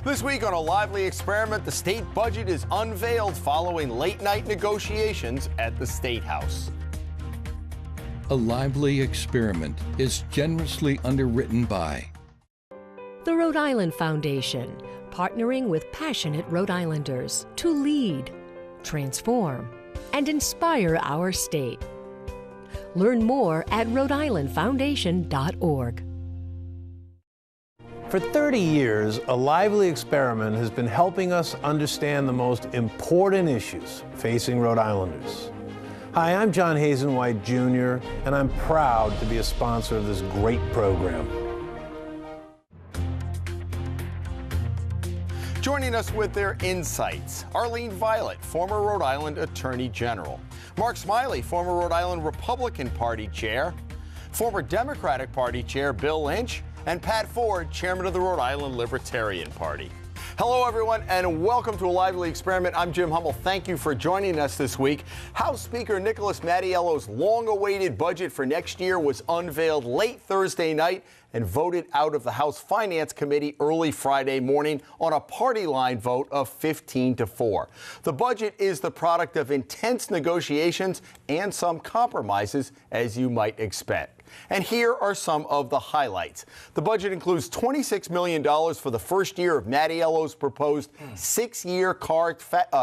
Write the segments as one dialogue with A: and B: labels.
A: This week on A Lively Experiment, the state budget is unveiled following late-night negotiations at the State House.
B: A Lively Experiment is generously underwritten by
C: the Rhode Island Foundation, partnering with passionate Rhode Islanders to lead, transform, and inspire our state. Learn more at rhodeislandfoundation.org.
D: For 30 years, A Lively Experiment has been helping us understand the most important issues facing Rhode Islanders. Hi, I'm John Hazen White Jr., and I'm proud to be a sponsor of this great program.
A: Joining us with their insights, Arlene Violet, former Rhode Island Attorney General, Mark Smiley, former Rhode Island Republican Party Chair, former Democratic Party Chair Bill Lynch, and Pat Ford, Chairman of the Rhode Island Libertarian Party. Hello, everyone, and welcome to A Lively Experiment. I'm Jim Hummel. Thank you for joining us this week. House Speaker Nicholas Mattiello's long-awaited budget for next year was unveiled late Thursday night and voted out of the House Finance Committee early Friday morning on a party line vote of 15-4. The budget is the product of intense negotiations and some compromises, as you might expect. And here are some of the highlights. The budget includes $26 million for the first year of Mattiello's proposed 6-year car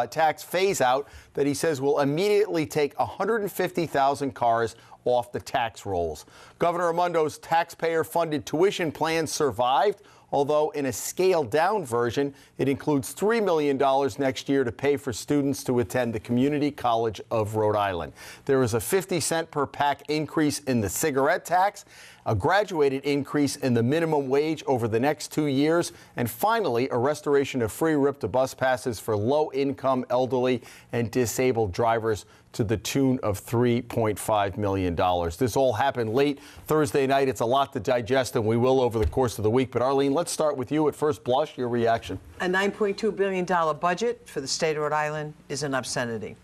A: tax phase-out that he says will immediately take 150,000 cars off the tax rolls. Governor Raimondo's taxpayer-funded tuition plan survived, although in a scaled-down version, it includes $3 million next year to pay for students to attend the Community College of Rhode Island. There is a 50-cent per pack increase in the cigarette tax, a graduated increase in the minimum wage over the next 2 years, and finally, a restoration of free RIP-to-bus passes for low-income, elderly, and disabled drivers to the tune of $3.5 million. This all happened late Thursday night. It's a lot to digest, and we will over the course of the week. But Arlene, let's start with you at first blush, your reaction.
E: A $9.2 billion budget for the state of Rhode Island is an obscenity.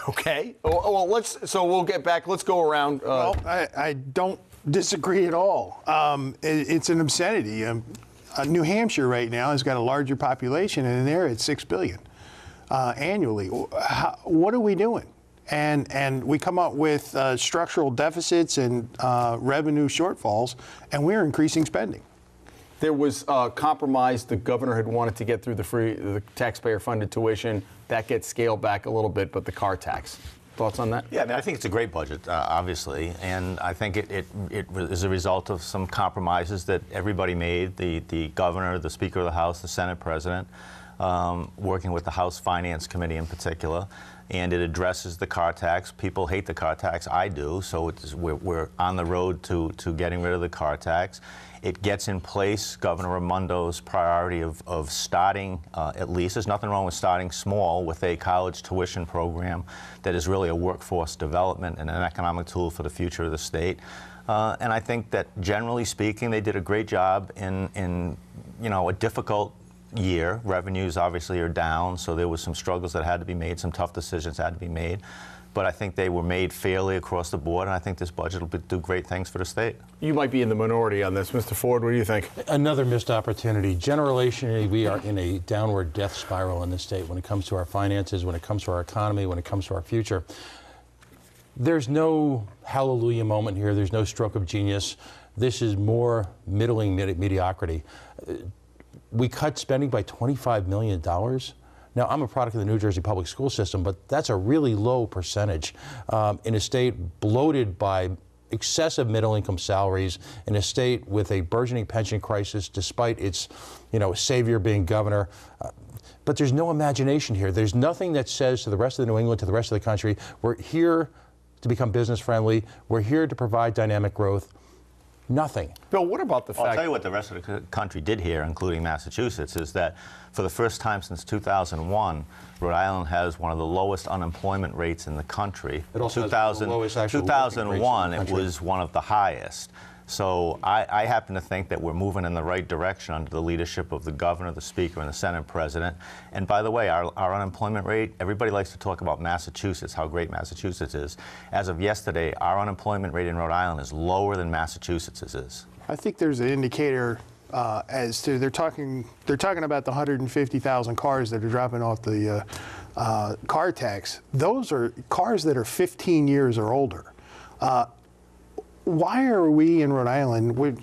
A: Okay. Well, we'll get back. Let's go around.
F: Well, I don't disagree at all. It's an obscenity. New Hampshire right now has got a larger population, and they're at $6 billion annually. What are we doing? And we come up with structural deficits and revenue shortfalls, and we're increasing spending.
A: There was compromise. The governor had wanted to get through the taxpayer-funded tuition. That gets scaled back a little bit, but the car tax. Thoughts on that?
G: Yeah, I mean, I think it's a great budget, obviously, and I think it is a result of some compromises that everybody made, the governor, the Speaker of the House, the Senate President, working with the House Finance Committee in particular, and it addresses the car tax. People hate the car tax. I do, so we're on the road to getting rid of the car tax. It gets in place Governor Raimondo's priority of starting, at least, there's nothing wrong with starting small with a college tuition program that is really a workforce development and an economic tool for the future of the state. And I think that generally speaking, they did a great job in a difficult year. Revenues obviously are down, so there was some struggles that had to be made, some tough decisions had to be made. But I think they were made fairly across the board, and I think this budget will do great things for the state.
A: You might be in the minority on this. Mr. Ford, what do you think?
H: Another missed opportunity. Generationally, we are in a downward death spiral in this state when it comes to our finances, when it comes to our economy, when it comes to our future. There's no hallelujah moment here. There's no stroke of genius. This is more middling mediocrity. We cut spending by $25 million. Now, I'm a product of the New Jersey public school system, but that's a really low percentage in a state bloated by excessive middle-income salaries, in a state with a burgeoning pension crisis, despite its, savior being governor. But there's no imagination here. There's nothing that says to the rest of New England, to the rest of the country, we're here to become business-friendly. We're here to provide dynamic growth. Nothing.
A: Bill, what about the fact...
G: I'll tell you what the rest of the country did here, including Massachusetts, is that for the first time since 2001, Rhode Island has one of the lowest unemployment rates in the country.
H: It also has the lowest actual
G: 2001,
H: working rates in the
G: it
H: country.
G: was one of the highest. So I happen to think that we're moving in the right direction under the leadership of the governor, the speaker, and the Senate president. And by the way, our unemployment rate, everybody likes to talk about Massachusetts, how great Massachusetts is. As of yesterday, our unemployment rate in Rhode Island is lower than Massachusetts is.
F: I think there's an indicator as to they're talking about the 150,000 cars that are dropping off the car tax. Those are cars that are 15 years or older. Why are we in Rhode Island? We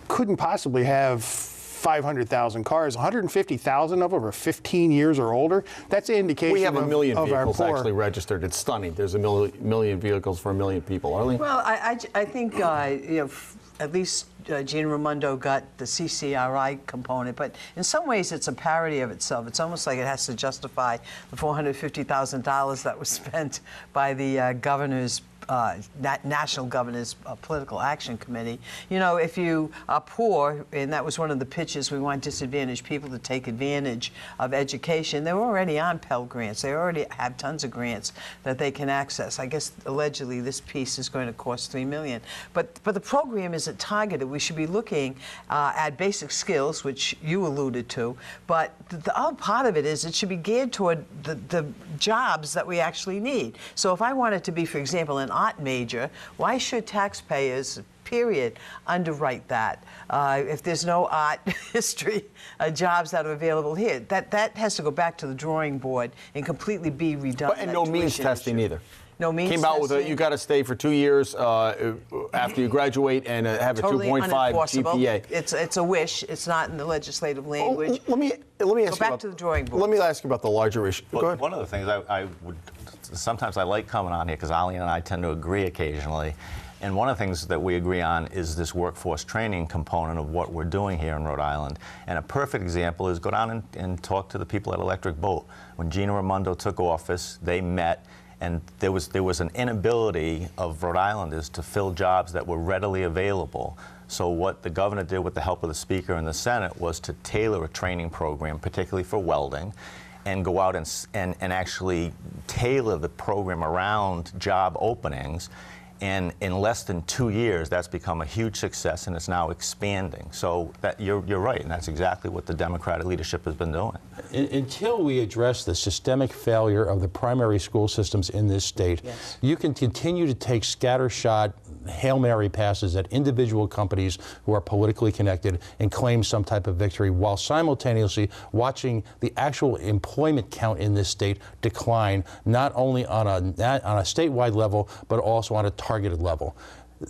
F: couldn't possibly have 500,000 cars. 150,000 of them are 15 years or older. That's an indication.
A: We have a million
F: of
A: vehicles
F: our poor.
A: actually registered. It's stunning. There's a million vehicles for a million people. Arlene?
E: Well, I think at least Gina Raimondo got the CCRI component, but in some ways it's a parody of itself. It's almost like it has to justify the $450,000 that was spent by the governor's National Governor's Political Action Committee. You know, if you are poor, and that was one of the pitches, we want disadvantaged people to take advantage of education. They're already on Pell Grants. They already have tons of grants that they can access. I guess allegedly this piece is going to cost $3 million. But the program isn't targeted. We should be looking at basic skills, which you alluded to. But the other part of it is it should be geared toward the jobs that we actually need. So if I wanted to be, for example, an art major, why should taxpayers, period, underwrite that? If there's no art history jobs that are available here, that has to go back to the drawing board and completely be redone.
A: And no means testing either.
E: No means
A: Came out with
E: testing.
A: you got to stay for 2 years after you graduate and have a
E: Totally
A: 2.5
E: unenforceable.
A: GPA.
E: It's a wish. It's not in the legislative language.
A: Let me ask
E: Go
A: you
E: back
A: about,
E: to the drawing board.
A: Let me ask you about the larger issue. Go ahead.
G: One of the things I would sometimes I like coming on here because Arlene and I tend to agree occasionally. And one of the things that we agree on is this workforce training component of what we're doing here in Rhode Island. And a perfect example is go down and talk to the people at Electric Boat. When Gina Raimondo took office, they met, and there was an inability of Rhode Islanders to fill jobs that were readily available. So what the governor did with the help of the Speaker and the Senate was to tailor a training program, particularly for welding, and go out and actually tailor the program around job openings. And in less than 2 years, that's become a huge success, and it's now expanding. So that you're right, and that's exactly what the Democratic leadership has been doing.
H: Until we address the systemic failure of the primary school systems in this state,
E: yes,
H: you can continue to take scattershot Hail Mary passes at individual companies who are politically connected and claim some type of victory while simultaneously watching the actual employment count in this state decline, not only on a statewide level, but also on a targeted level.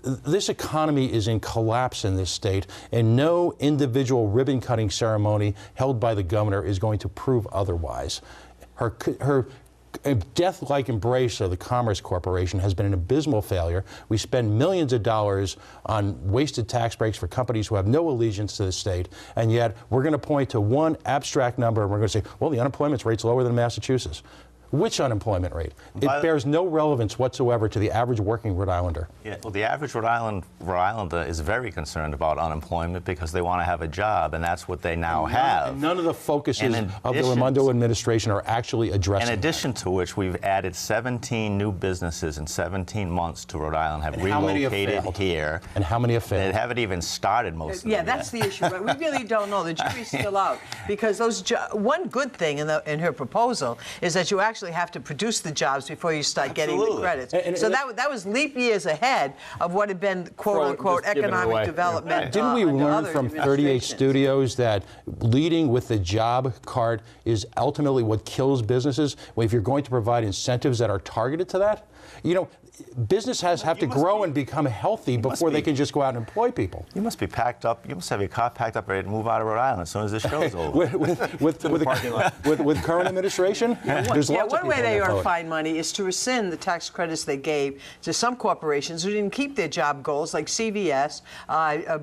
H: This economy is in collapse in this state, and no individual ribbon-cutting ceremony held by the governor is going to prove otherwise. Her death-like embrace of the Commerce Corporation has been an abysmal failure. We spend millions of dollars on wasted tax breaks for companies who have no allegiance to the state, and yet we're going to point to one abstract number and we're going to say, well, the unemployment rate's lower than Massachusetts. Which unemployment rate? It bears no relevance whatsoever to the average working Rhode Islander.
G: Yeah, well, the average Rhode Islander is very concerned about unemployment because they want to have a job, and that's what they now have.
H: And none of the focuses of the Raimondo administration are actually addressing
G: In addition to which, we've added 17 new businesses in 17 months to Rhode Island, have relocated here.
H: And how many have failed?
G: They haven't even started most of them
E: Yeah, that's
G: yet.
E: the issue. Right? We really don't know. The jury's still out because one good thing in her proposal is that you actually have to produce the jobs before you start getting the credits. So that was leap years ahead of what had been quote unquote
A: just giving it away.
E: economic development.
A: Right.
H: Didn't we
E: under
H: learn
E: other
H: from 38
E: administrations.
H: Studios that leading with the job card is ultimately what kills businesses? If you're going to provide incentives that are targeted to that, you know, business have to grow and become healthy before they can just go out and employ people.
G: You must be packed up. You must have your car packed up, ready to move out of Rhode Island as soon as this show's over.
H: with current administration, there's lots of
E: one
H: people
E: way they
H: in that
E: earn
H: boat.
E: fine money is to rescind the tax credits they gave to some corporations who didn't keep their job goals, like CVS,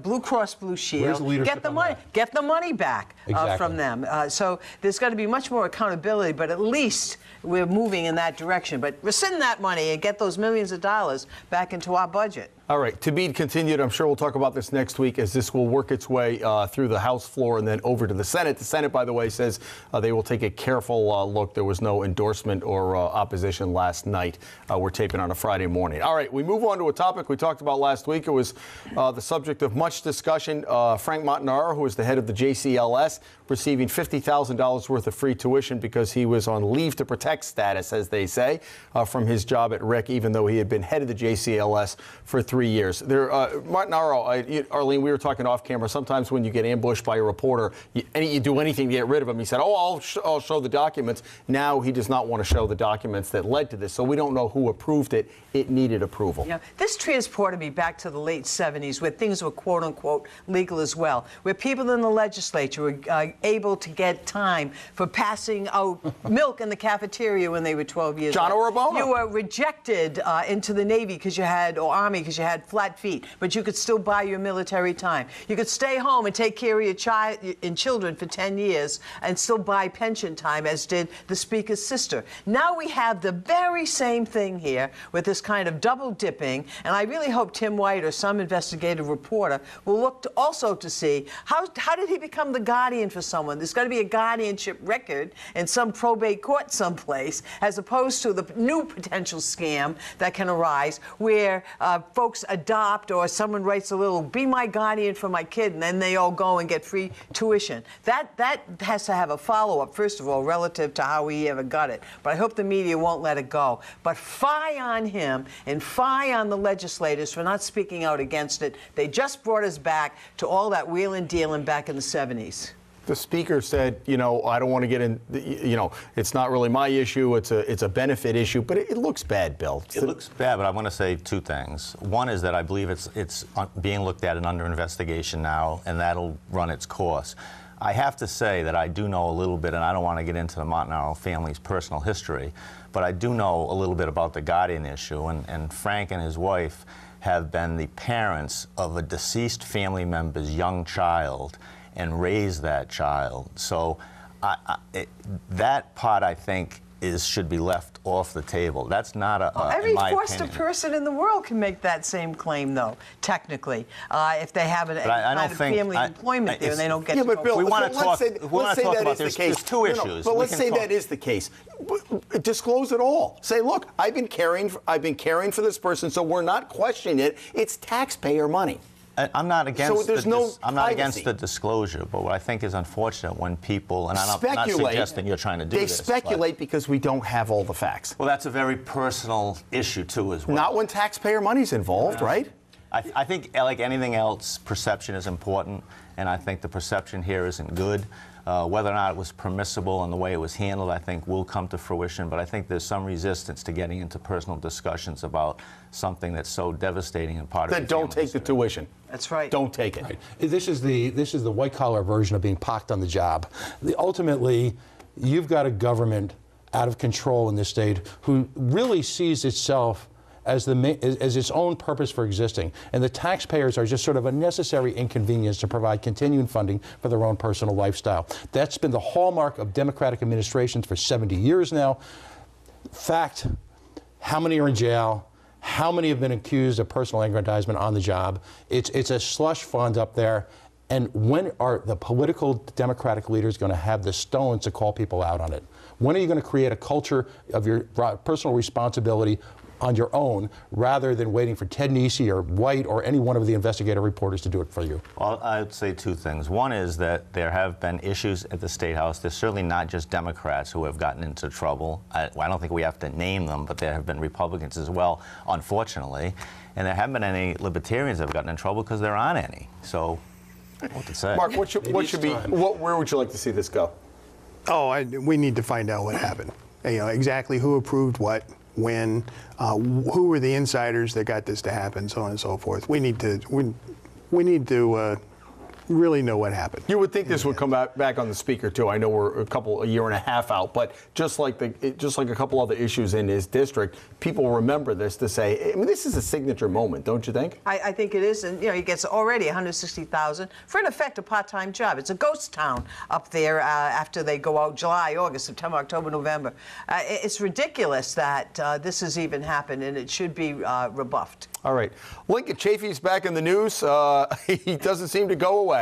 E: Blue Cross Blue
H: Where's
E: Shield.
H: the leadership on
E: Get the money back
H: Exactly.
E: from them. So there's got to be much more accountability, but at least we're moving in that direction. But rescind that money and get those millions of dollars back into our budget.
A: All right, to be continued. I'm sure we'll talk about this next week as this will work its way through the House floor and then over to the Senate. The Senate, by the way, says they will take a careful look. There was no endorsement or opposition last night. We're taping on a Friday morning. All right, we move on to a topic we talked about last week. It was the subject of much discussion. Frank Montanaro, who is the head of the JCLS, receiving $50,000 worth of free tuition because he was on leave to protect status, as they say, from his job at RIC, even though he had been head of the JCLS for 3 years. Martinaro, Arlene, we were talking off camera. Sometimes when you get ambushed by a reporter, you do anything to get rid of him. He said, "Oh, I'll show the documents." Now he does not want to show the documents that led to this. So we don't know who approved it. It needed approval.
E: Yeah, this transported me back to the late 70s, where things were quote unquote legal as well, where people in the legislature were able to get time for passing out milk in the cafeteria when they were 12 years
A: John
E: old.
A: Orabona.
E: You were rejected into the Navy or Army because you had flat feet, but you could still buy your military time. You could stay home and take care of your child and children for 10 years and still buy pension time, as did the Speaker's sister. Now we have the very same thing here with this kind of double dipping, and I really hope Tim White or some investigative reporter will look also to see how did he become the guardian for someone. There's got to be a guardianship record in some probate court someplace, as opposed to the new potential scam that can arise where folks adopt, or someone writes a little, "Be my guardian for my kid," and then they all go and get free tuition. That has to have a follow-up, first of all, relative to how he ever got it. But I hope the media won't let it go. But fie on him and fie on the legislators for not speaking out against it. They just brought us back to all that wheeling dealing back in the 70s.
A: The Speaker said, I don't want to get in, it's not really my issue. It's a benefit issue, but it looks bad, Bill.
G: It looks bad, but I want to say two things. One is that I believe it's being looked at and under investigation now, and that'll run its course. I have to say that I do know a little bit, and I don't want to get into the Martinaro family's personal history, but I do know a little bit about the guardian issue, and Frank and his wife have been the parents of a deceased family member's young child and raise that child. So that part, I think, should be left off the table. That's not
E: every
G: my
E: foster
G: opinion.
E: person in the world can make that same claim, though, technically, if they have any kind of family employment there and they don't get to
A: but Bill,
G: we want to talk about
A: there's
G: two issues.
A: But let's say that is the case. Disclose it all. Say, look, I've been caring for this person, so we're not questioning it. It's taxpayer money.
G: I'm not against. I'm not against
A: privacy.
G: the disclosure, but what I think is unfortunate when people, and I'm not suggesting you're trying to do this.
A: They speculate because we don't have all the facts.
G: Well, that's a very personal issue too, as well.
A: Not when taxpayer money's involved, right?
G: I think, like anything else, perception is important, and I think the perception here isn't good. Whether or not it was permissible and the way it was handled, I think, will come to fruition. But I think there's some resistance to getting into personal discussions about something that's so devastating and part of
A: Then don't take the tuition.
E: That's right.
A: Don't take it.
H: Right. This is the white collar version of being pocked on the job. Ultimately, you've got a government out of control in this state who really sees itself as its own purpose for existing, and the taxpayers are just sort of a necessary inconvenience to provide continuing funding for their own personal lifestyle. That's been the hallmark of Democratic administrations for 70 years now. Fact, how many are in jail? How many have been accused of personal aggrandizement on the job? It's a slush fund up there. And when are the political Democratic leaders going to have the stones to call people out on it? When are you going to create a culture of your personal responsibility on your own, rather than waiting for Ted Nesi or White or any one of the investigative reporters to do it for you?
G: Well, I'd say two things. One is that there have been issues at the State House. There's certainly not just Democrats who have gotten into trouble. I don't think we have to name them, but there have been Republicans as well, unfortunately. And there haven't been any Libertarians that have gotten in trouble because there aren't any. So, what to say?
A: Mark, where would you like to see this go?
F: We need to find out what happened. Exactly who approved what, when, who were the insiders that got this to happen, so on and so forth. We need to really know what happened.
A: You would think this would come back on the Speaker too. I know we're a year and a half out, but just like a couple other issues in his district, people remember this to say, I mean, this is a signature moment, don't you think?
E: I think it is, and he gets already $160,000 for, in effect, a part-time job. It's a ghost town up there after they go out July, August, September, October, November. It's ridiculous that this has even happened, and it should be rebuffed.
A: All right. Lincoln Chafee's back in the news. He doesn't seem to go away.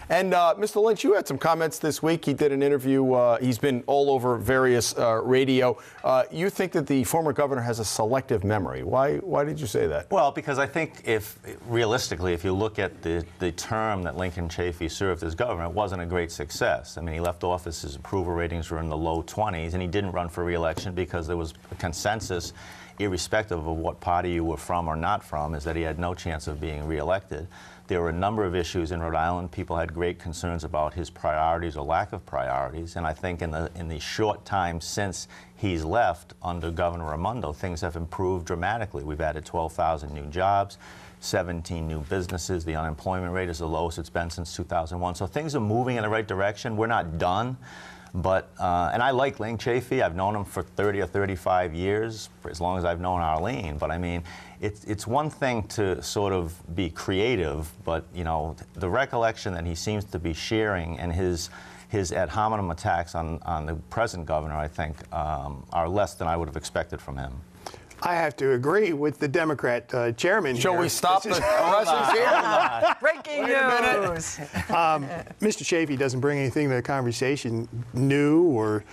A: And Mr. Lynch, you had some comments this week. He did an interview. He's been all over various radio. You think that the former governor has a selective memory. Why did you say that?
G: Well, because I think realistically, if you look at the term that Lincoln Chafee served as governor, it wasn't a great success. I mean, he left office, his approval ratings were in the low 20s, and he didn't run for re-election because there was a consensus irrespective of what party you were from or not from, is that he had no chance of being reelected. There were a number of issues in Rhode Island. People had great concerns about his priorities or lack of priorities, and I think in the short time since he's left under Governor Raimondo, things have improved dramatically. We've added 12,000 new jobs, 17 new businesses. The unemployment rate is the lowest it's been since 2001. So things are moving in the right direction. We're not done. But, and I like Ling Chafee. I've known him for 30 or 35 years, for as long as I've known Arlene. But I mean, it's one thing to sort of be creative, but you know, the recollection that he seems to be sharing and his ad hominem attacks on the present governor, I think, are less than I would have expected from him.
F: I have to agree with the Democrat chairman.
A: Shall we stop the presence here?
E: Breaking news.
F: Mr. Chafee doesn't bring anything to the conversation new, or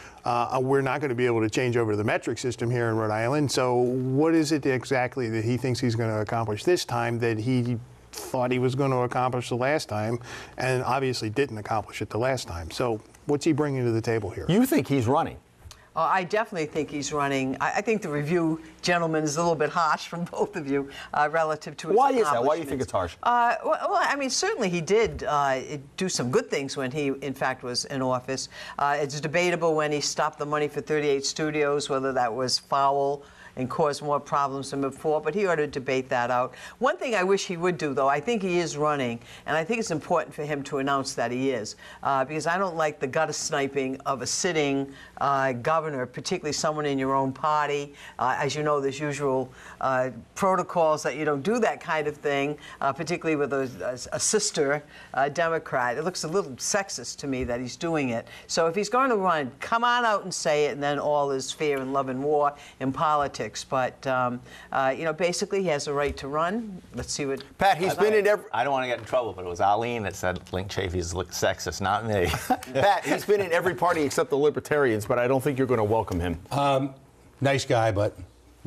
F: we're not going to be able to change over to the metric system here in Rhode Island. So what is it exactly that he thinks he's going to accomplish this time that he thought he was going to accomplish the last time, and obviously didn't accomplish it the last time? So what's he bringing to the table here?
A: You think he's running?
E: I definitely think he's running. I think the review, gentlemen, is a little bit harsh from both of you relative to his
A: Why is that? Why do you think it's harsh?
E: Well, I mean, certainly he did do some good things when he, in fact, was in office. It's debatable when he stopped the money for 38 studios, whether that was foul and caused more problems than before, but he ought to debate that out. One thing I wish he would do, though, I think he is running, and I think it's important for him to announce that he is, because I don't like the gutter sniping of a sitting governor, particularly someone in your own party. As you know, there's usual protocols that you don't do that kind of thing, particularly with a sister Democrat. It looks a little sexist to me that he's doing it. So if he's going to run, come on out and say it, and then all is fair and love and war in politics. But, you know, basically he has a right to run. Let's see what...
A: Pat, he's been in every...
G: I don't want to get in trouble, but it was Arlene that said Ling Chafee's sexist, not me.
A: Pat, he's been in every party except the Libertarians, but I don't think you're going to welcome him.
H: Nice guy, but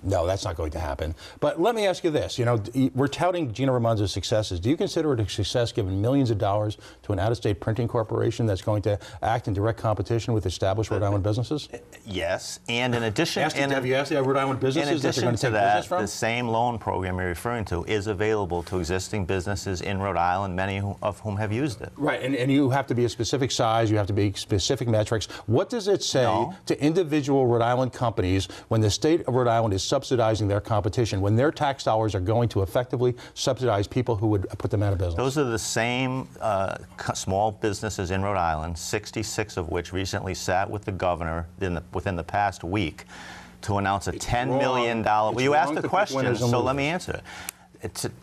H: no, that's not going to happen. But let me ask you this. You know, we're touting Gina Raimondo's successes. Do you consider it a success giving millions of dollars to an out-of-state printing corporation that's going to act in direct competition with established Rhode Island businesses?
G: Yes, and in addition...
H: Have you asked the Rhode Island businesses that they're going to take business from?
G: The same loan program you're referring to is available to existing businesses in Rhode Island, many of whom have used it.
H: Right, and you have to be a specific size, you have to be specific metrics. What does it say to individual Rhode Island companies when the state of Rhode Island is subsidizing their competition, when their tax dollars are going to effectively subsidize people who would put them out of business?
G: Those are the same small businesses in Rhode Island, 66 of which recently sat with the governor within the past week to announce a $10 million... Well, you asked the question, so let me answer it.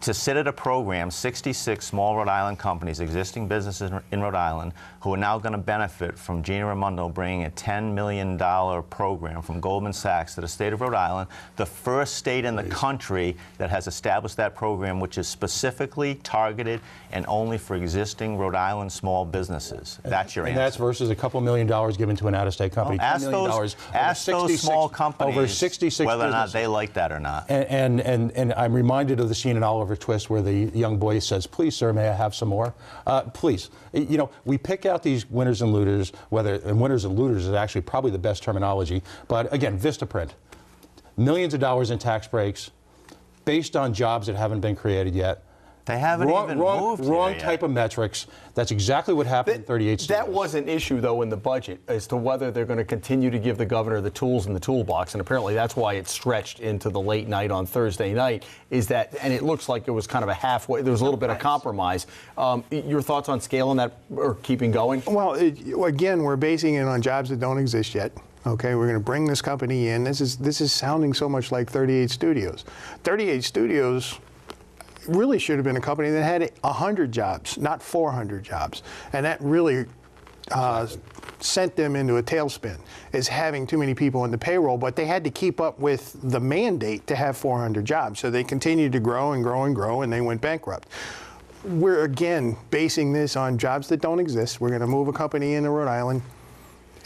G: To sit at a program, 66 small Rhode Island companies, existing businesses in Rhode Island, who are now going to benefit from Gina Raimondo bringing a $10 million program from Goldman Sachs to the state of Rhode Island, the first state in the country that has established that program, which is specifically targeted and only for existing Rhode Island small businesses. That's your answer.
H: And that's versus a couple $1 million given to an out-of-state company.
G: Well, ask those small companies
H: over 66
G: whether or not
H: businesses.
G: they like that or not.
H: And I'm reminded of the scene in Oliver Twist where the young boy says, "Please, sir, may I have some more?" Please. You know, we pick out these winners and looters, and winners and looters is actually probably the best terminology. But again, Vistaprint, millions of dollars in tax breaks based on jobs that haven't been created yet.
G: They haven't even moved here
H: Wrong
G: yet.
H: type of metrics. That's exactly what happened in 38 states.
A: That was an issue, though, in the budget as to whether they're going to continue to give the governor the tools in the toolbox, and apparently that's why it stretched into the late night on Thursday night, is that, and it looks like it was kind of a halfway, there was a little bit of compromise. Your thoughts on scaling that or keeping going?
F: Well, again, we're basing it on jobs that don't exist yet. Okay, we're going to bring this company in. This is sounding so much like 38 Studios. 38 Studios really should have been a company that had 100 jobs, not 400 jobs. And that really sent them into a tailspin, is having too many people in the payroll, but they had to keep up with the mandate to have 400 jobs. So they continued to grow and grow and grow, and they went bankrupt. We're, again, basing this on jobs that don't exist. We're going to move a company into Rhode Island,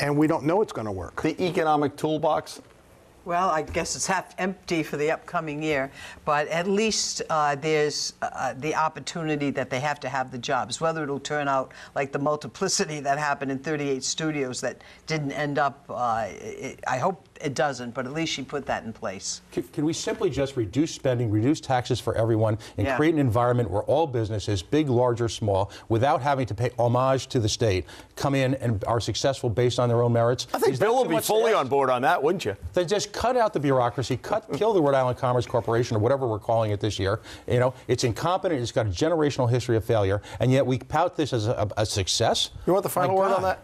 F: and we don't know it's going to work.
A: The economic toolbox?
E: Well, I guess it's half empty for the upcoming year, but at least there's the opportunity that they have to have the jobs. Whether it'll turn out like the multiplicity that happened in 38 Studios that didn't end up, I hope it doesn't, but at least she put that in place.
H: Can we simply just reduce spending, reduce taxes for everyone, and
E: Yeah.
H: create an environment where all businesses, big, large, or small, without having to pay homage to the state, come in and are successful based on their own merits?
A: I think
H: Is that
A: Bill will
H: too
A: be
H: much to
A: fully
H: ask?
A: on board on that, wouldn't you?
H: Then just cut out the bureaucracy, kill the Rhode Island Commerce Corporation, or whatever we're calling it this year. You know, it's incompetent, it's got a generational history of failure, and yet we tout this as a success.
A: You want the final
H: My
A: word on
H: God.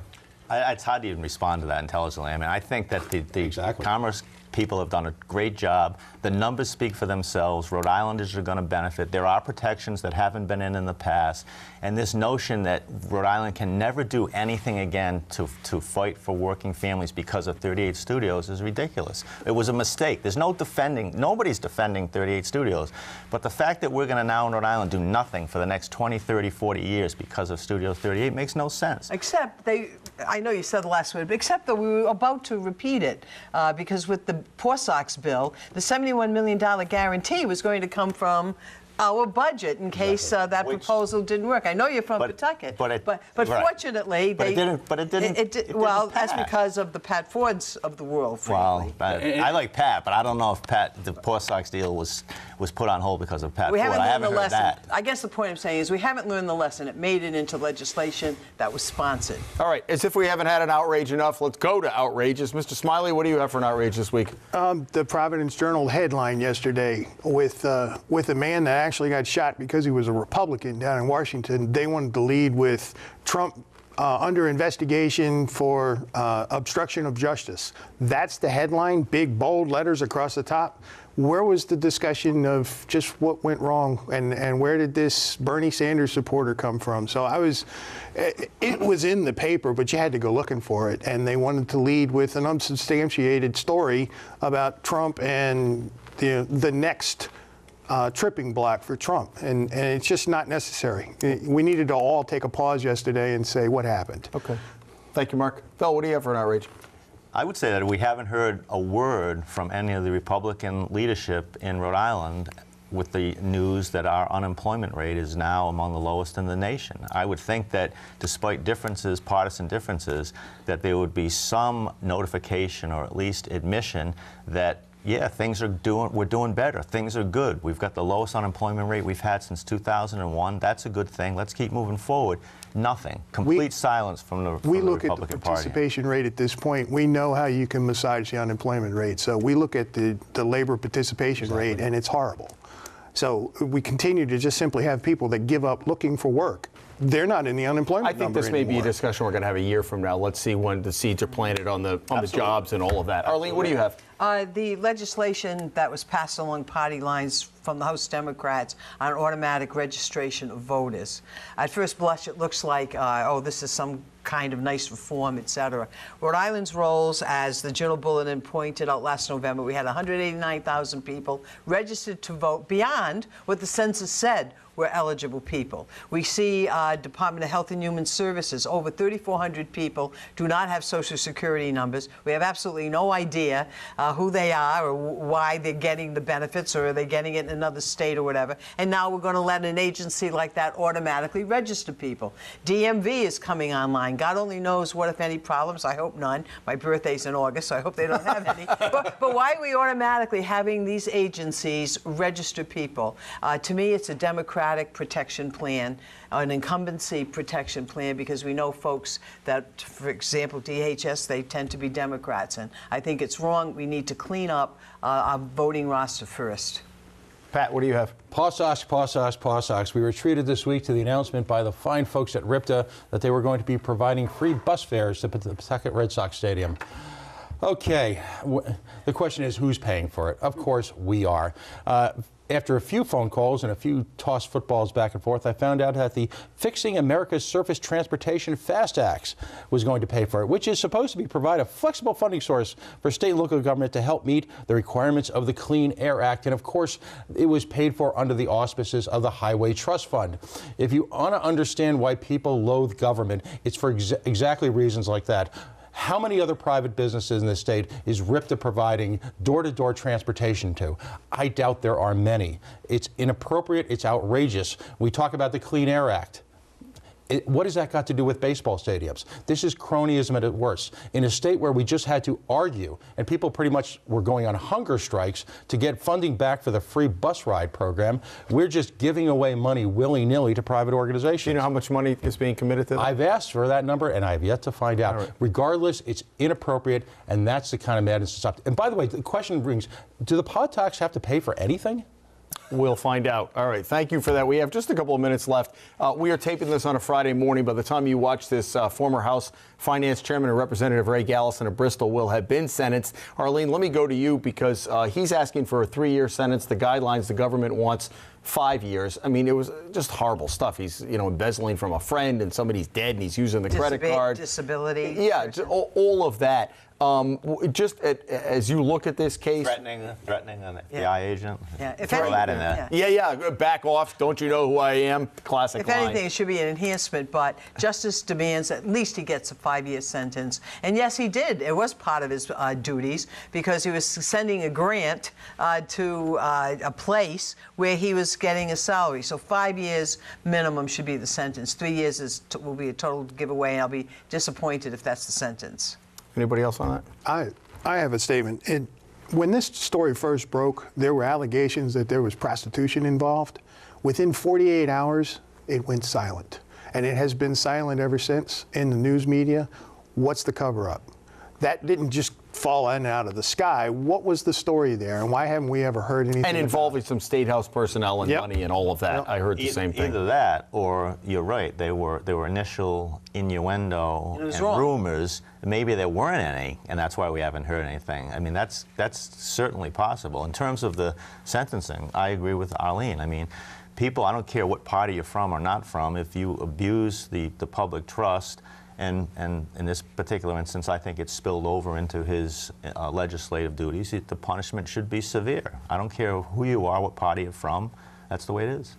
A: that?
G: It's hard to even respond to that intelligently. I mean, I think that the
H: Exactly.
G: Commerce people have done a great job. The numbers speak for themselves. Rhode Islanders are going to benefit. There are protections that haven't been in the past. And this notion that Rhode Island can never do anything again to fight for working families because of 38 Studios is ridiculous. It was a mistake. There's no defending, nobody's defending 38 Studios. But the fact that we're going to now in Rhode Island do nothing for the next 20, 30, 40 years because of Studios 38 makes no sense.
E: Except I know you said the last word, but except that we were about to repeat it because with the Poor Sox bill, the $71 million guarantee was going to come from our budget in case that proposal didn't work. I know you're from Pawtucket, but
G: right.
E: fortunately
G: But it didn't
E: well,
G: pass.
E: that's because of the Pat Fords of the world, frankly.
G: Well, I like Pat, but I don't know if the Poor Sox deal was put on hold because of Pat
E: We
G: Ford.
E: haven't
G: I
E: learned
G: haven't
E: the
G: heard
E: lesson.
G: that.
E: I guess the point I'm saying is we haven't learned the lesson. It made it into legislation that was sponsored.
A: All right, as if we haven't had an outrage enough, let's go to outrages. Mr. Smiley, what do you have for an outrage this week?
F: The Providence Journal headline yesterday with a man that actually got shot because he was a Republican down in Washington. They wanted to lead with Trump under investigation for obstruction of justice. That's the headline, big bold letters across the top. Where was the discussion of just what went wrong and where did this Bernie Sanders supporter come from? So it was in the paper, but you had to go looking for it. And they wanted to lead with an unsubstantiated story about Trump and the next tripping block for Trump. And it's just not necessary. We needed to all take a pause yesterday and say what happened.
A: Okay. Thank you, Mark. Phil, what do you have for an outrage?
G: I would say that we haven't heard a word from any of the Republican leadership in Rhode Island with the news that our unemployment rate is now among the lowest in the nation. I would think that despite differences, partisan differences, that there would be some notification or at least admission that yeah, we're doing better. Things are good. We've got the lowest unemployment rate we've had since 2001. That's a good thing. Let's keep moving forward. Nothing. Complete silence from the Republican Party.
F: We look at the participation rate at this point. We know how you can massage the unemployment rate. So we look at the labor participation rate, and it's horrible. So we continue to just simply have people that give up looking for work. They're not in the unemployment number
A: I think this may be a
F: anymore.
A: discussion we're going to have a year from now. Let's see when the seeds are planted on the jobs and all of that. Arlene, what do you have?
E: The legislation that was passed along party lines from the House Democrats on automatic registration of voters. At first blush, it looks like, oh, this is some kind of nice reform, et cetera. Rhode Island's rolls, as the Journal Bulletin pointed out last November, we had 189,000 people registered to vote beyond what the census said were eligible people. We see Department of Health and Human Services, over 3,400 people do not have Social Security numbers. We have absolutely no idea who they are or why they're getting the benefits, or are they getting it in another state or whatever. And now we're going to let an agency like that automatically register people. DMV is coming online. God only knows what, if any, problems. I hope none. My birthday's in August, so I hope they don't have any. But why are we automatically having these agencies register people? To me, it's a Democratic protection plan, an incumbency protection plan, because we know folks that, for example, DHS, they tend to be Democrats. And I think it's wrong. We need to clean up our voting roster first.
A: Pat, what do you have?
H: Paw Sox. We were treated this week to the announcement by the fine folks at RIPTA that they were going to be providing free bus fares to the Pawtucket Red Sox Stadium. Okay, the question is, who's paying for it? Of course, we are. After a few phone calls and a few tossed footballs back and forth, I found out that the Fixing America's Surface Transportation FAST Act was going to pay for it, which is supposed to provide a flexible funding source for state and local government to help meet the requirements of the Clean Air Act. And of course, it was paid for under the auspices of the Highway Trust Fund. If you want to understand why people loathe government, it's for exactly reasons like that. How many other private businesses in the state is RIPTA providing door-to-door transportation to? I doubt there are many. It's inappropriate. It's outrageous. We talk about the Clean Air Act. What has that got to do with baseball stadiums? This is cronyism at its worst. In a state where we just had to argue, and people pretty much were going on hunger strikes to get funding back for the free bus ride program, we're just giving away money willy-nilly to private organizations.
A: Do you know how much money is being committed to that?
H: I've asked for that number, and I've yet to find out.
A: Right.
H: Regardless, it's inappropriate, and that's the kind of madness to stop. And by the way, the question brings, do the pod talks have to pay for anything?
A: We'll find out. All right. Thank you for that. We have just a couple of minutes left. We are taping this on a Friday morning. By the time you watch this, former House Finance Chairman and Representative Ray Gallison of Bristol will have been sentenced. Arlene, let me go to you because he's asking for a 3-year sentence. The guidelines the government wants 5 years. I mean, it was just horrible stuff. He's, embezzling from a friend and somebody's dead and he's using the credit card.
E: Disability.
A: Yeah, all of that. Just as you look at this case,
G: Threatening an FBI agent.
E: Yeah.
G: Throw that in there.
A: Yeah, back off. Don't you know who I am? Classic
E: If
A: line.
E: anything, it should be an enhancement, but justice demands at least he gets a 5-year sentence. And yes, he did. It was part of his duties because he was sending a grant to a place where he was getting a salary. So 5 years minimum should be the sentence. 3 years will be a total giveaway, and I'll be disappointed if that's the sentence.
A: Anybody else on that?
F: I have a statement. When this story first broke, there were allegations that there was prostitution involved. Within 48 hours, it went silent. And it has been silent ever since in the news media. What's the cover-up? That didn't just fall in out of the sky. What was the story there, and why haven't we ever heard anything
A: And involving some State House personnel and money and all of that. I heard the same thing.
G: Either that, or you're right. There were initial innuendo and rumors. Maybe there weren't any, and that's why we haven't heard anything. I mean, that's certainly possible. In terms of the sentencing, I agree with Arlene. I mean, people, I don't care what party you're from or not from, if you abuse the public trust. And in this particular instance, I think it's spilled over into his legislative duties. The punishment should be severe. I don't care who you are, what party you're from. That's the way it is.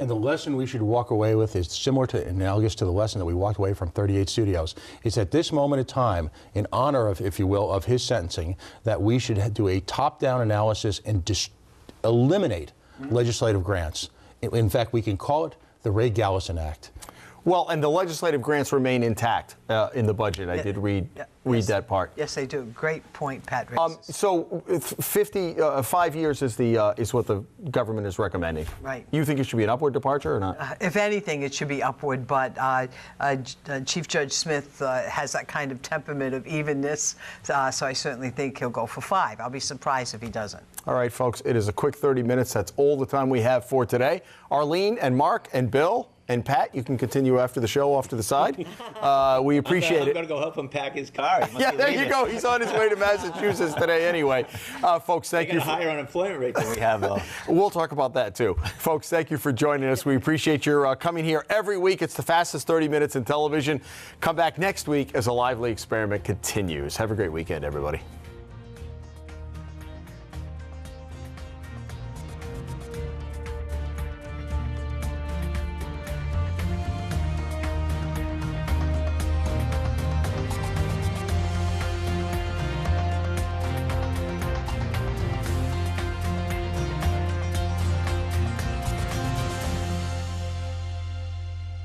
H: And the lesson we should walk away with is similar to, analogous to the lesson that we walked away from 38 Studios. It's at this moment of time, in honor of, if you will, of his sentencing, that we should do a top-down analysis and eliminate legislative grants. In fact, we can call it the Ray Gallison Act.
A: Well, and the legislative grants remain intact in the budget. I did read that part.
E: Yes, they do. Great point, Pat raises.
A: So 5 years is what the government is recommending.
E: Right.
A: You think it should be an upward departure or not?
E: If anything, it should be upward, but Chief Judge Smith has that kind of temperament of evenness, so I certainly think he'll go for 5. I'll be surprised if he doesn't.
A: All right, folks, it is a quick 30 minutes. That's all the time we have for today. Arlene and Mark and Bill and Pat, you can continue after the show off to the side. We appreciate it.
G: I'm going to go help him pack his car.
A: Yeah, there you go. He's on his way to Massachusetts today anyway. Folks, thank you.
G: A higher unemployment rate than we have, though.
A: We'll talk about that, too. Folks, thank you for joining us. We appreciate your coming here every week. It's the fastest 30 minutes in television. Come back next week as a lively experiment continues. Have a great weekend, everybody.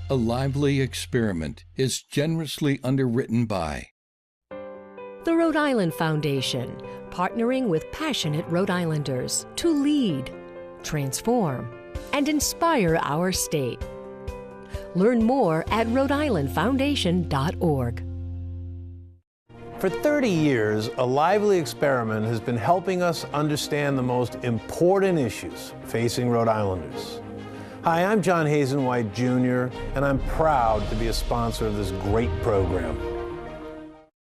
B: A Lively Experiment is generously underwritten by
C: The Rhode Island Foundation, partnering with passionate Rhode Islanders to lead, transform, and inspire our state. Learn more at rhodeislandfoundation.org.
D: For 30 years, A Lively Experiment has been helping us understand the most important issues facing Rhode Islanders. Hi, I'm John Hazen White Jr., and I'm proud to be a sponsor of this great program.